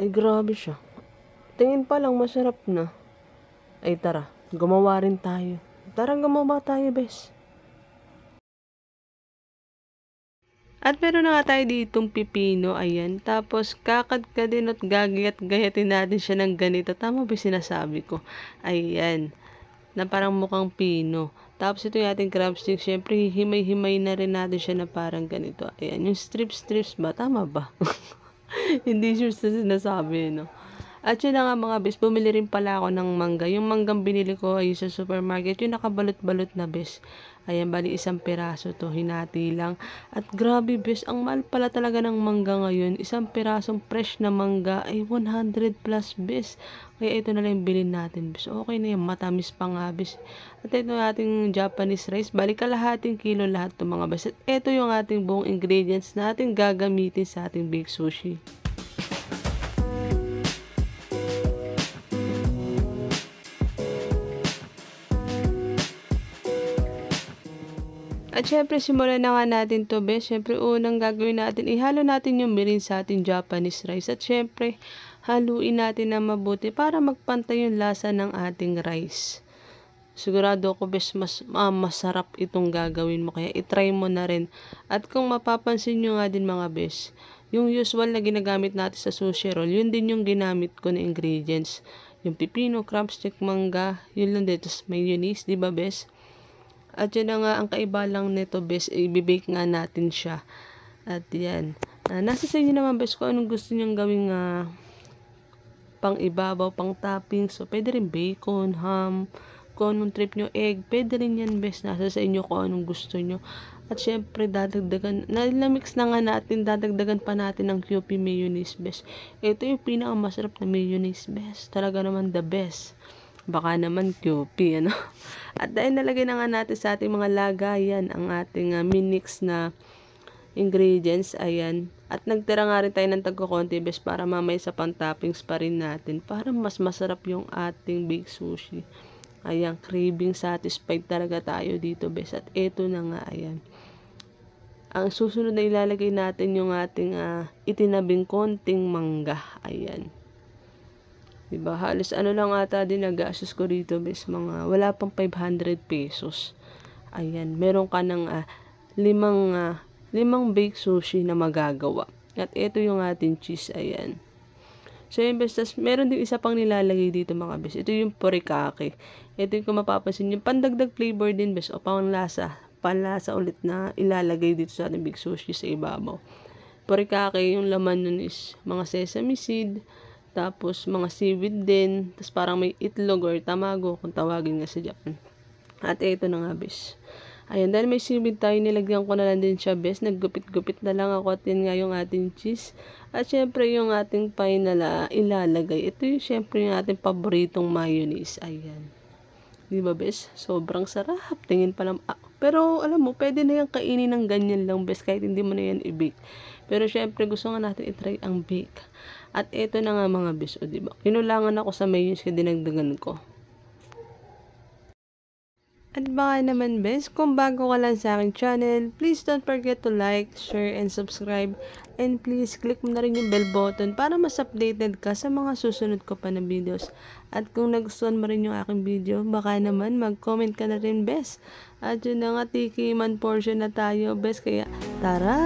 Ay, grabe siya. Tingin pa lang masarap na. Ay, tara. Gumawa rin tayo. Tara, gumawa tayo, bes. At meron na nga tayo ditong pipino, ayan. Tapos, kakadkadin at gagayat-gayatin natin siya ng ganito. Tama ba sinasabi ko? Ayan. Na parang mukhang pino. Tapos, ito yung ating crab stick. Siyempre, himay-himay na rin natin siya na parang ganito. Ayan. Yung strips ba? Tama ba? Hindi sure sa sinasabi, no? At yun na nga mga bes, bumili rin pala ako ng mangga. Yung manggang binili ko ay sa supermarket, yung nakabalot-balot na bes. Ayan, bali isang piraso to, hinati lang. At grabe bes, ang mahal pala talaga ng mangga ngayon. Isang pirasong fresh na mangga ay 100 plus bes. Kaya ito na lang yung bilhin natin bes. Okay na yan, matamis pa nga bes. At ito yung ating Japanese rice, bali kalahating kilo lahat to mga bes. At ito yung ating buong ingredients na ating gagamitin sa ating big sushi. At syempre, simulan na nga natin to, bes. Syempre, unang gagawin natin, ihalo natin yung mirin sa ating Japanese rice. At syempre, haluin natin na mabuti para magpantay yung lasa ng ating rice. Sigurado ako, bes, masarap itong gagawin mo. Kaya, itry mo na rin. At kung mapapansin nyo nga din mga bes, yung usual na ginagamit natin sa sushi roll, yun din yung ginamit ko na ingredients. Yung pipino, crab stick, mangga, yun lang din. Tapos mayonnaise, di ba, bes? At yun na nga, ang kaiba lang nito, bes, i-bake nga natin siya. At yan. Nasa sa inyo naman, bes, kung anong gusto nyong gawing pang ibabaw, pang topping. So, pwede rin bacon, ham, kung anong trip nyo, egg. Pwede rin yan, bes. Nasa sa inyo kung anong gusto nyo. At syempre, dadagdagan, na-mix na nga natin, dadagdagan pa natin ng QP mayonnaise, bes. Ito yung pinakamasarap na mayonnaise, bes. Talaga naman the best. Baka naman QP, ano? At dahil nalagay na nga natin sa ating mga lagayan ang ating minix na ingredients, ayan. At nagtira nga rin tayo ng tagko-konti, bes, para mamaya sa pang-toppings pa rin natin. Para mas masarap yung ating big sushi. Ayan, craving satisfied talaga tayo dito, bes. At eto na nga, ayan. Ang susunod na ilalagay natin yung ating itinabing konting mangga. Ayan. Diba? Halos ano lang ata din nagastos ko dito, bes, mga wala pang 500 pesos. Ayan, meron ka ng limang baked sushi na magagawa. At ito yung ating cheese, ayan. So, yun, bes, tas meron din isa pang nilalagay dito mga bes. Ito yung porikake. Ito yung kung mapapansin yung pandagdag flavor din, bes, o panlasa ulit na ilalagay dito sa ating big sushi sa ibabaw. Porikake, yung laman nun is mga sesame seed, tapos mga seaweed din, tapos parang may itlog or tamago kung tawagin nga sa Japan. At ito na nga, bes. Ayan, dahil may seaweed tayo, nilagyan ko na lang din siya, bes. Naggupit-gupit na lang ako at yun nga yung ating cheese. At syempre yung ating final ilalagay. Ito yung syempre yung ating paboritong mayonnaise. Ayan. Di ba, bes? Sobrang sarap. Tingin pa lang. Pero alam mo, pwede na yung kainin ng ganyan lang, bes, kahit hindi mo na yan i-bake. Pero syempre gusto nga natin i-try ang bake. At ito na nga mga bes, o diba? Kinulangan ako sa mayonnaise kaya dinagdagan ko. At baka naman bes, kung bago ka lang sa aking channel, please don't forget to like, share, and subscribe. And please click mo na rin yung bell button para mas updated ka sa mga susunod ko pa na videos. At kung nagustuhan mo rin yung aking video, baka naman mag-comment ka na rin bes. At yun na nga, tikiman portion na tayo bes, kaya tara!